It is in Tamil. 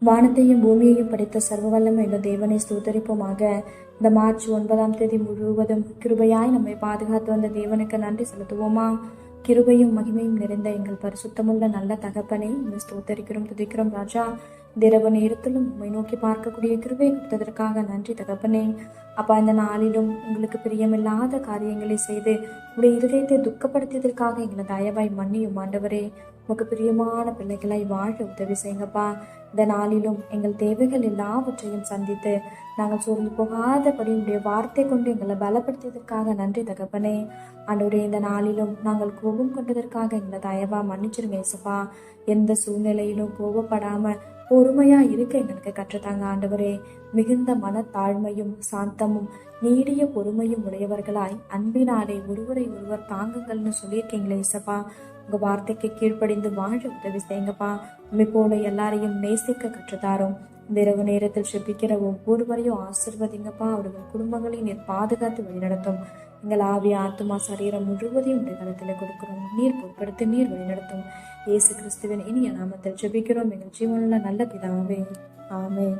வானத்தையும் பூமியையும் படைத்த சர்வ வல்லமை உள்ள தேவனை ஸ்தோத்தரிப்போமாக. இந்த மார்ச் 9ஆம் தேதி முழுவதும் கிருபையாய் நம்மை பாதுகாத்து வந்த தேவனுக்கு நன்றி செலுத்துவோமா? கிருபையும் மகிமையும் நிறைந்த எங்கள் பரிசுத்தமுள்ள நல்ல தகப்பனை ஸ்தோத்தரிக்கிறோம், துதிக்கிறோம் ராஜா. இந்த இரவு நேரத்திலும் உண்மை நோக்கி பார்க்கக்கூடிய கிருபை கொடுத்ததற்காக நன்றி தகப்பனே. அப்பா, இந்த நாளிலும் உங்களுக்கு பிரியமில்லாத காரியங்களை செய்து உடைய இருதயத்தை துக்கப்படுத்தியதற்காக எங்களை தயவாய் மன்னியும் ஆண்டவரே. உங்களுக்கு பிரியமான பிள்ளைகளாய் வாழ உதவி செய்யுங்கப்பா. இந்த நாளிலும் எங்கள் தேவைகள் எல்லாவற்றையும் சந்தித்து நாங்கள் சோர்ந்து போகாதபடி உடைய வார்த்தை கொண்டு எங்களை பலப்படுத்தியதற்காக நன்றி தகப்பனே. ஆண்டவரே, இந்த நாளிலும் நாங்கள் கோபம் கொண்டதற்காக எங்களை தயவா மன்னிச்சிருங்க ஏசப்பா. எந்த சூழ்நிலையிலும் கோபப்படாம பொறுமையா இருக்க எங்களுக்கு கற்றுத்தாங்க ஆண்டவரே. மிகுந்த மனத்தாழ்மையும் சாந்தமும் நீடிய பொறுமையும் உடையவர்களாய் அன்பினாலே ஒருவரை ஒருவர் தாங்குங்கள்னு சொல்லியிருக்கீங்களே இசப்பா. உங்க வார்த்தைக்கு கீழ்ப்படிந்து வாழ உதவி செய்யுங்கப்பா. உண்மை போல எல்லாரையும் நேசிக்க கற்றுத்தாரோம். இந்த இரவு நேரத்தில் செபிக்கிற ஒவ்வொருவரையும் ஆசிர்வதிங்கப்பா. அவர்கள் குடும்பங்களை நீர் பாதுகாத்து வழிநடத்தும். எங்கள் ஆவி ஆத்துமா சரீரம் முழுவதையும் உடைய கருத்தில் கொடுக்கிறோம். நீர் பொருட்படுத்தி நீர் வழிநடத்தும். இயேசு கிறிஸ்துவின் இனிய நாமத்தில் செபிக்கிறோம் எங்கள் ஜீவனுள்ள நல்ல பிதாவே. ஆமென்.